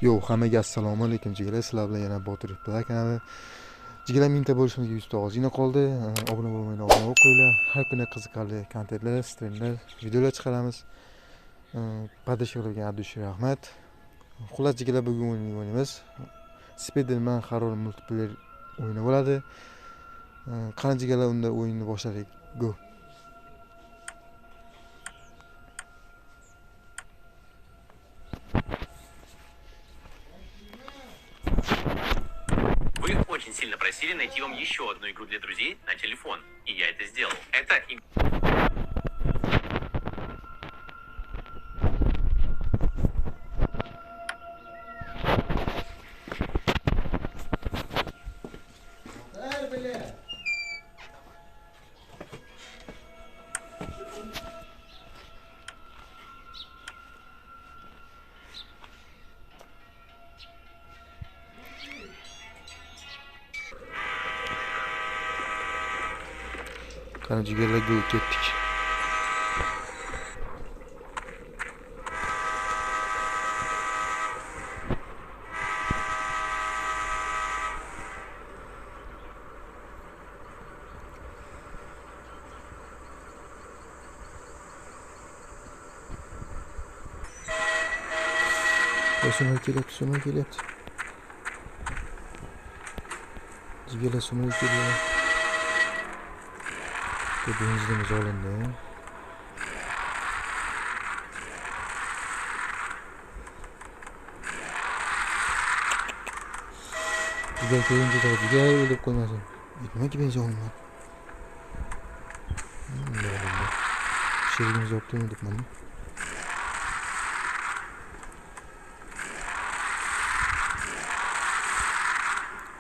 Yo'q, hammaga assalomu alaykum jigarlar. Sizlar bilan yana Botir Play kanali. Jigarlar mingta bo'lishimizga 100 ta ozgina qoldi. Obuna bo'lmaydi, obuna bo'lib qo'yinglar. Har kuni qiziqarli kontentlar, streamlar, videolar chiqaramiz. Podashkalarga addush rahmat. Xullas jigarlar, bugun o'ynaymiz. Spiderman Horror multiplayer o'yini bo'ladi. Qani jigarlar, unda o'yinni boshladik. Go. Вы очень сильно просили найти вам еще одну игру для друзей на телефон, и я это сделал. Это Qani jigarlar, go ketdik. So'may kelyapti. Jigarlar, so'may kelyapti. Benzinimiz olindi. Jigar ko'rinchi jigar o'lib qo'ymasin. Nimaga benzin olmadi? Sherigimiz olib kelmadikmi?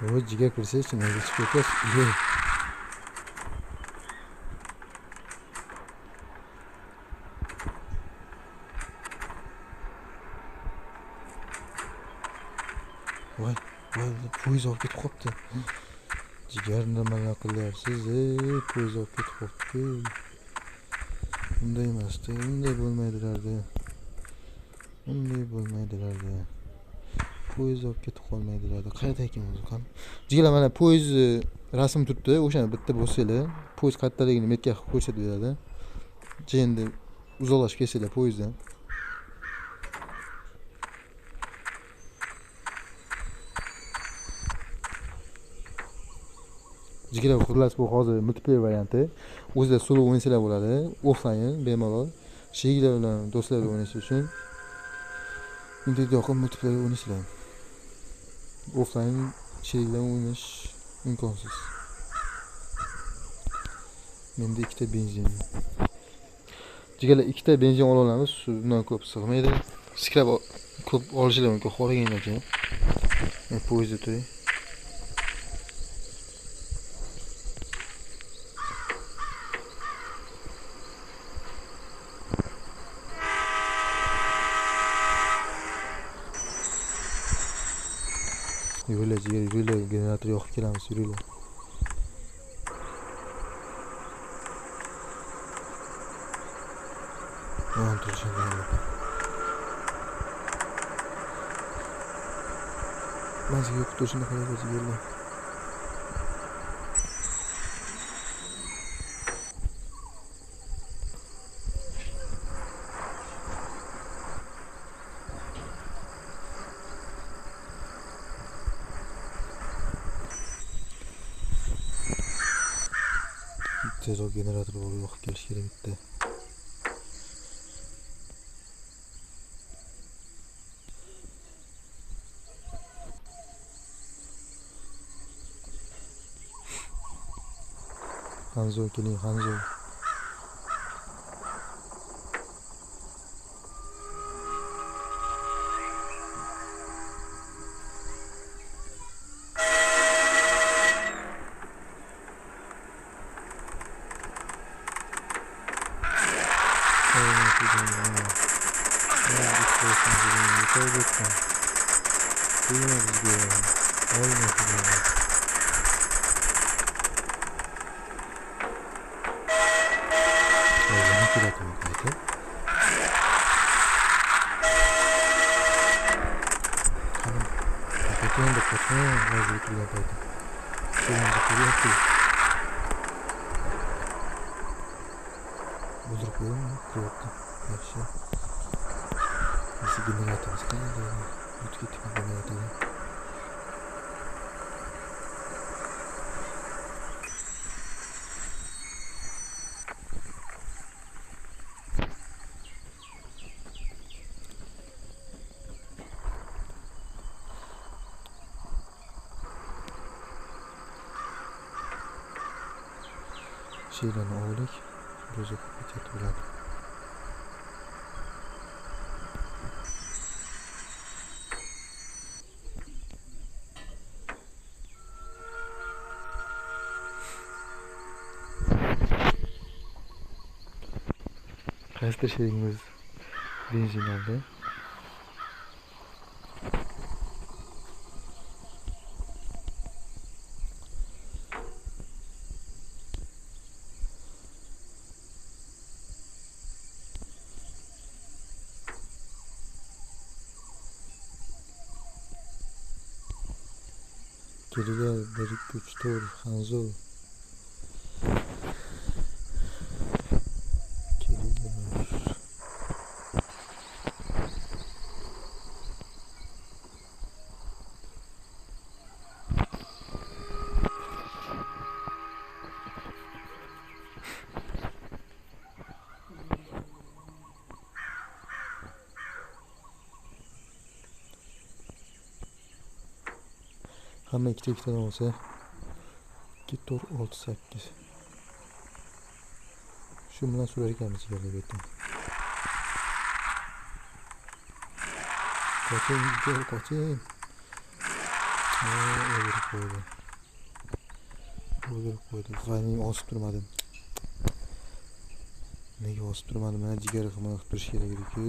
O jigar kirsa-chi, nega chiqib ketasiz? Voy, poyez olib ketib qopti. Jigar nimalar qilyapsiz? Poyez olib ketib qopti. Bunday emasdi, bunday bo'lmaydilardi. Poyez olib ketib qolmaydilardi. Qayerda ekan o'zi qani? Jigarlar, mana poyez rasm turibdi. O'shani bitta bosinglar, poyez qayerdaligini metka qilib ko'rsatib beradi. Endi uzoqlashib kelsanglar poyezdan. Jigarlar, xullas bu hozir multiplayer varianti. O'zida solo o'ynasalar bo'ladi, offline bemalol. Sheriklar bilan do'stlar bilan o'ynash uchun yoqib multiplayer o'ynasizlar. Offline sheriklar bilan o'ynash imkonsiz. Menda 2 ta benzin. Jigarlar, 2 ta benzin ola olamiz, bundan ko'p sig'maydi. Skrab ko'p olishlar mumkin, xohlaganlarcha. Men poyezdda turay. Yürüyle, generator yoqib kelamiz, yürüyle. Yomon turishadi. Mazga yo'q turishini qaraysiz, jigarlar. Tezroq generator bo'lib yoqib kelish kerak bitta. Hanzo keling, Hanzo. Qoching, vazir turgan paytda. Qo'limizni qo'yib o'ldirib qo'ydim, ko'rdi. Yaxshi. Biz generatorimiz qanday? O'tib ketdik generatordan. Şeylerini oğlak, biraz okuyup bitirdi. Kaçtır şeyimiz benzin aldı. Geriler 1, 2, 3, 4 Hanzo. Geriler. Hamma ikkita olsa 2, 4, 6, 8. Shu bilan surar ekanmiz yerga aytdim. Qoching. O'ldirib qo'ydi. G'ayning osib turmadim. Nega osib turmadim? Mana jigar himoya qilib turish kerak edi-ku.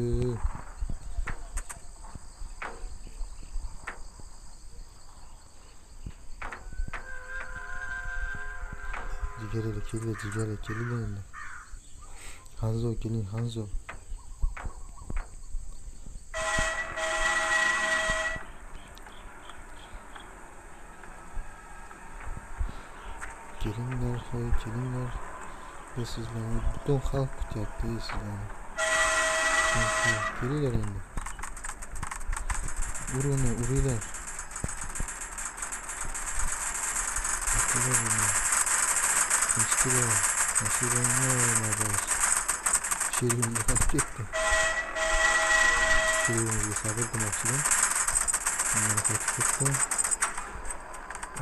Jigar keldi endi. Hanzo keling, Hanzo. Kelinglar. Sizlarni butun xalq kutyapti sizlarni. Kelinglar endi. Uringlar. Şehrimize kaçıp gitti. Şehrimize sabır demoqchidan. Bundan kaçıp gitti.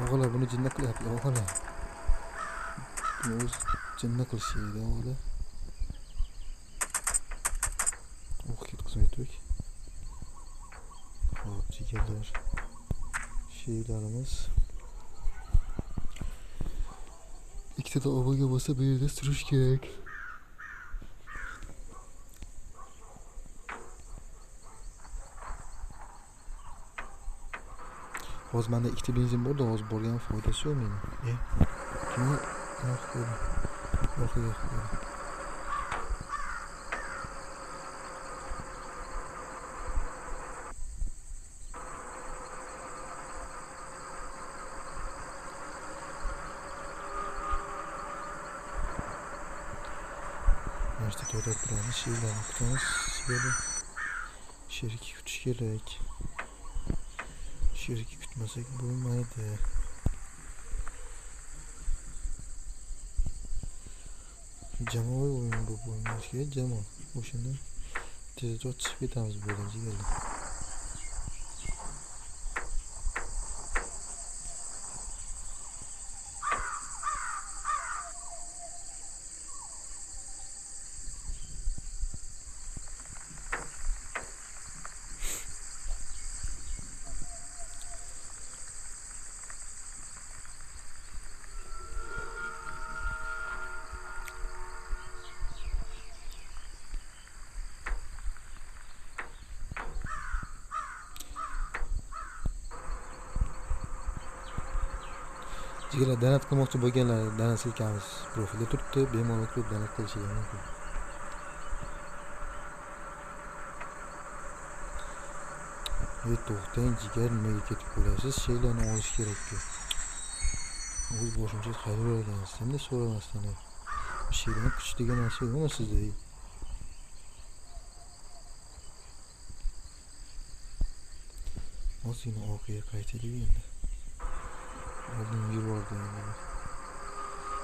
Og'alar buni jinna qilyapti, og'alar. Buni o'z jinna qilishadi, og'alar. Ketkizmay turing. Hop, jigarlar. Şeylerimiz. İkide de obaga bo'lsa bu yerda surish kerak. Hozir menda ikkita benzin bordi, hozir borgan foydasi yo'q meni. Kimni orqaga qo'ydim. İşte to'xtab turamiz, şeylarni kutamiz. Sizlarni sheriki kutish kerak. Sheriki kutmasak bo'lmaydi. Jamoaviy o'yin bu bo'lmoqchi kerak, jamoa. O'shanda tezda chiqib ketamiz bo'lgan jigarlar. Jigarlar danat qilmoqchi bo'lganlar danat silkamiz profilda turibdi, bemalol ko'p danat qilishingiz mumkin. to'xtang jigar, nimaga ketib qo'yasiz? Sheylarni olish kerak-ku. O'z boshimcha qaytaravergansiz, endi so'ramasdan. Sheylarni kuch degan narsa yo'qmi sizda? Ozgina orqaga qaytaylik endi. Oldin yubordi endi.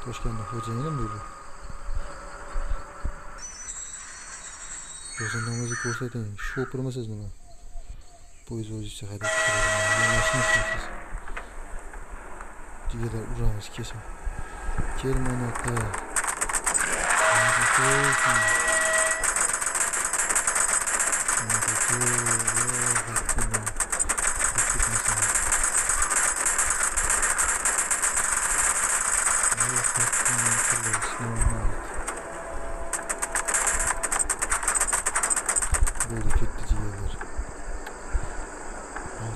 Toshkentda xo'jayinim bu. O'zingizni ko'rsating. Shopirmisiz nima? Poyezd o'zicha haydab keladi. Mashinistasiz. Jigarlar uramiz kesin. Kelmang aka. Böyle ketdi jigarlar.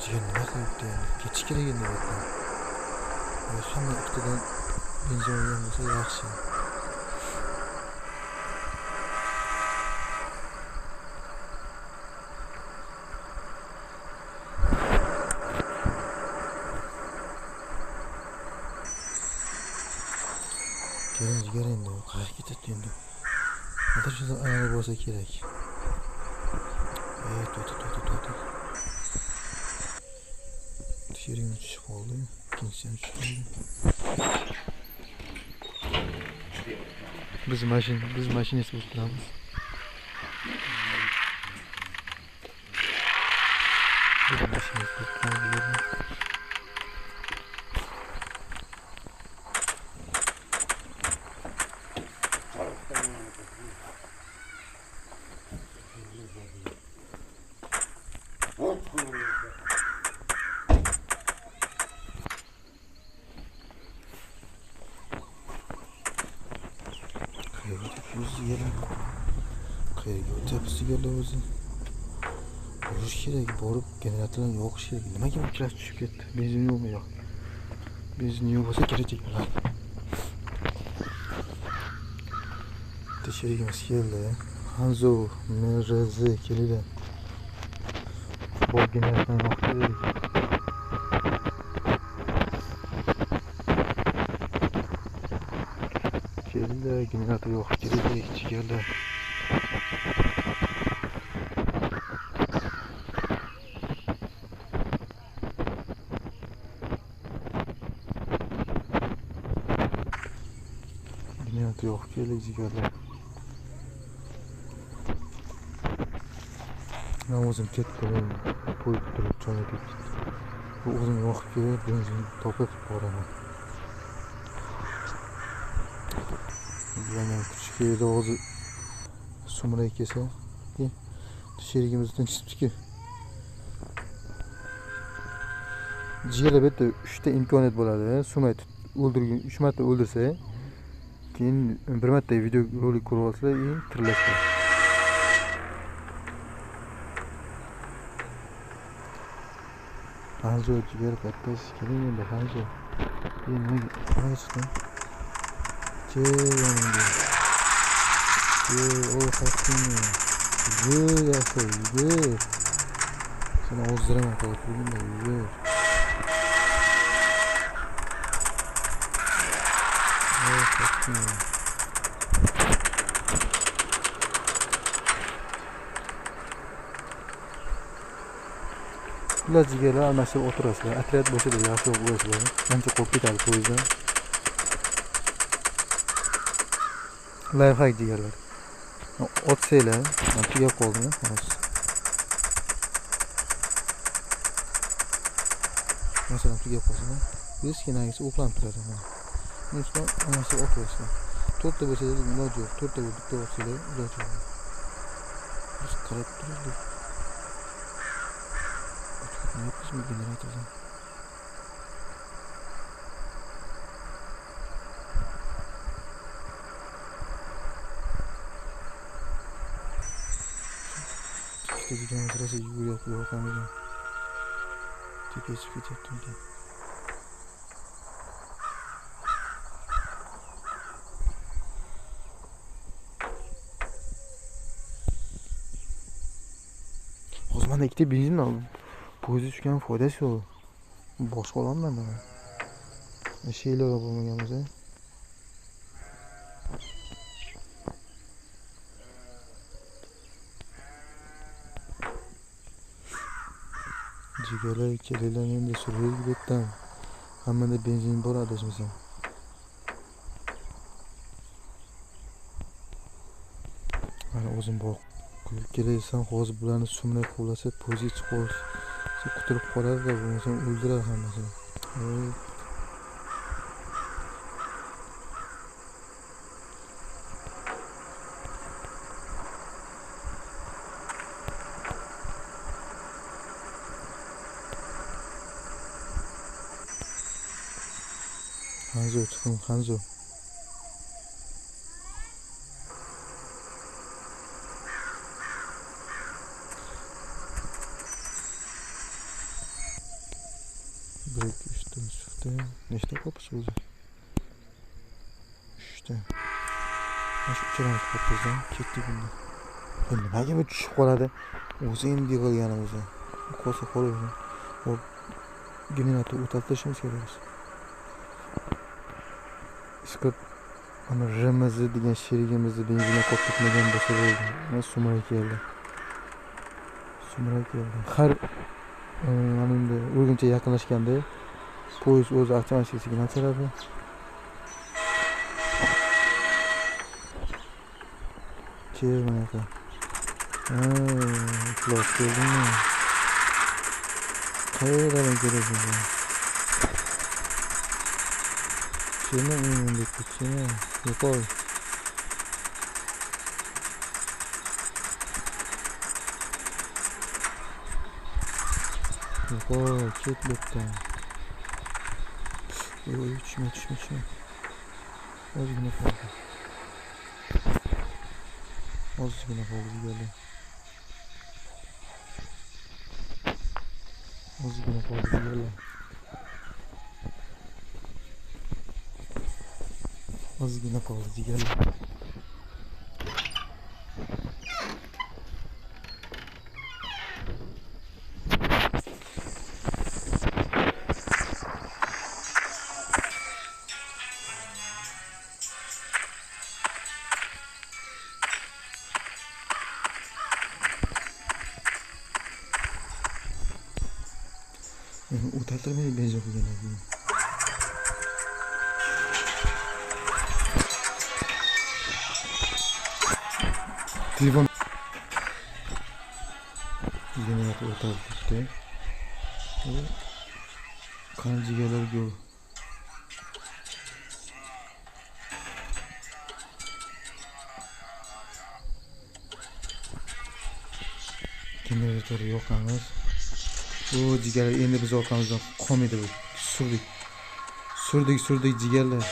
Jigar nima qilibdi endi? Ketish kerak endi bu yerdan. Hamma ikkitadan benzin olgan bo'lsa yaxshi. Keyin jigar endi qayerga ketadi endi? Adashsa ayollar bo'lsa kerak. To'xta. Shering tushib qoldi. Ikkinchisi ham tushib qoldi. Biz mashinist bo'lib turamiz. Qayerga o'tyapsiz jigarlar o'zi? Urish kerak, borib generatorlarni yoqish kerak. Nimaga uchrashib tushib ketdi? Benzin yo'qmi yo'q? Benzin yo'q bo'lsa kerak bilan. Tekshirigimiz keldi. Hanzo MRZ keldi. Bor generatorni yoqish kerak. Keldi, generator yoqish kerak jigarlar. Generator yoqib kerak jigarlar. Men o'zim ketdim, poyezd turib joyga ketdim. Bu o'zim yoqib kelib, benzin topib boraman. Bularning kuchga edi o'zi sumray kelsa, sherigimizdan chiqibdi-ku. Jigarlar bitta 3 ta imkoniyat bo'ladi. Sumray o'ldirgan 3 marta o'ldirsa, keyin bir marta video rolik ko'rib olsalar, tiriladi. Hanzo jigar kattasi keling endi Hanzo. Nima chiqdi? Yaxshi. Sana ozdiraman qo'yib Ular jigarlar almashib o'tirasizlar. Otryad bo'lsa-da yaxshiroq bo'lasizlar. Ancha qo'rqib ketadi poyezddan. Lifehack jigarlar. Otsanglar, men tugab qoldim, xolos. Masalan, tugab qolsa, keskinagisi o'qlanib turadi. Undan anasi o'tirasizlar. 4 ta bo'lsa, iloji yo'q. 4 ta bitta o'qsanglar, iloji yo'q. Biz qarab turdik. Ne yapıyorsun generatordan? İşte generatorası yürü yapıyor bakalım. Tek geçip gidecektim diye. O zaman da gidip benzin aldım. Poyezd tushgan foydasi yo'q. Boshqa olaman men. Sheylar bo'lmagan bo'lsa. Jigarlar kelinglar endi suraylik bu yerdan. Hammada benzin bor adashmasam. Mana o'zim bor. Kulib kelaysan, hozir bularni sumray quvlasa, poyezd chiqib qolish. Quturib qoladi-da, bo'lmasa o'ldirar hammasini. Hanzo chiqing, Hanzo. Bir, iki, üç, dört. Nechta qopsiz o'zi? 3 ta. Mana shu uchalamiz qopizdan ketdik bunda. Nimaga bu tushib qoladi? O'zi endi yig'ilgani o'zi. Qo'sa qo'yib. Hop. Generator o'tlatishimiz kerak. Chiqib ana Ramiz degan sherigimizni benzinga qo'yib ketmagan bo'lsa bo'ldi. Mana Sumray keldi. Har mana endi Urganchga yaqinlashganda poyezd o'zi avtomatik ochiladi. Mana aka. Quloq keldimi? Qayerdan keladi? Shuni endi ketishini yo'qol. Yo'qol, ket bo'pti. Tushma. Ozgina qoldi. Ozgina qoldi jigarlar. O'tartirmay benzin quyganlar. Telefon generator o'taribdi. Qanjigalar yo'q. Generator yo'q emas. O jigarlar endi biz orqamizdan qolmaydi bu. Surdik jigarlar.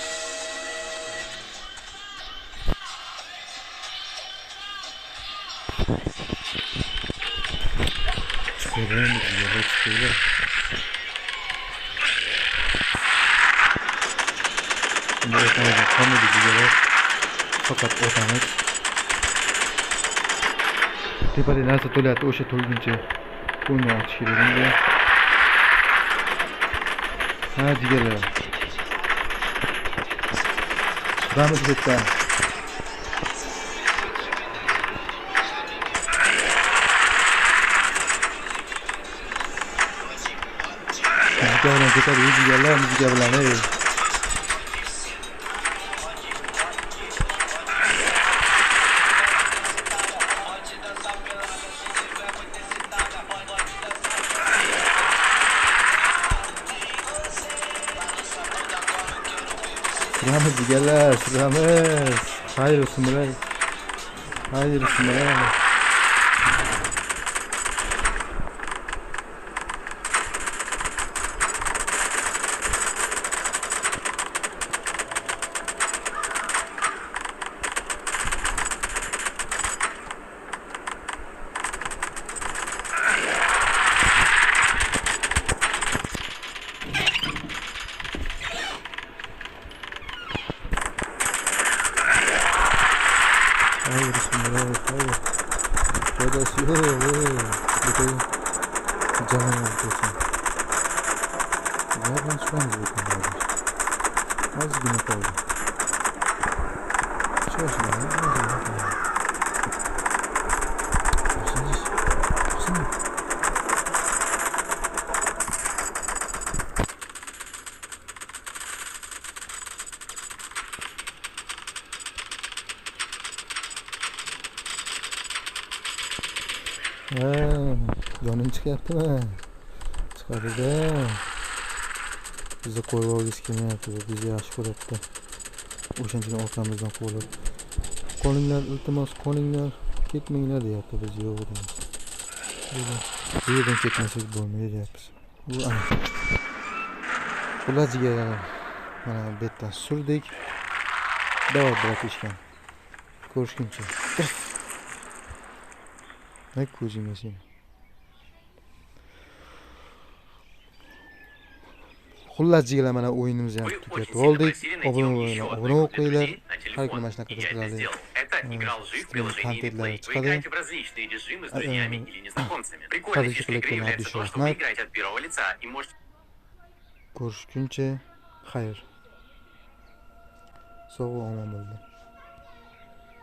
Chiqaveramiz jigarlar, chiqinglar. Endi orqamizdan qolmaydi jigarlar. Faqat o'tamiz. Tepada narsa to'layapti, o'sha to'lguncha qo'yni ochish kerak endi. Ha, jigarlar. Chiqamiz bu yerdan. Jigarlar ketadi, jigarlar bilan. Sıramiz jigarlar, sıramiz. Hayır olsun Sumray. Canım olsun. Nereden çıkmamız bekliyoruz? Azgın kaldı. Çalışın ya. Canın çıkarttı çıkardı. Bize koyuyoruz ki ne yapıyor? Bizi yaş koyuyordu. O'shanchani orqamizdan quvlab. Qolinglar, iltimos, qolinglar, ketmanglar deyapti biz yo'q deymiz. Bu yerdan ketmasak bo'lmaydi deyapmiz. Bu ana. Xullas jigarlar. Mana bu yerdan surdik. Давай, bratishkan. Ko'rishguncha. Ne ko'zingga sen. Xullas jigarlar, mana o'yinimizni ham Вы очень tugatib сильно oldik. просили найти вам еще одну Obuna игру bo'lib для qo'yinglar. друзей на Har kuni телефон. mana shunaqa И я это qiladi. сделал. Это игра лжи в приложении Контент Replay. Вы chiqadi. играете в различные режимы с друзьями или незнакомцами. Прикольной Tabii ki фишкой игры Blackburn является Abdüşür то, что вы Ahmet. играете от первого лица и можете Ko'rishguncha xayr. Sog' omon bo'linglar.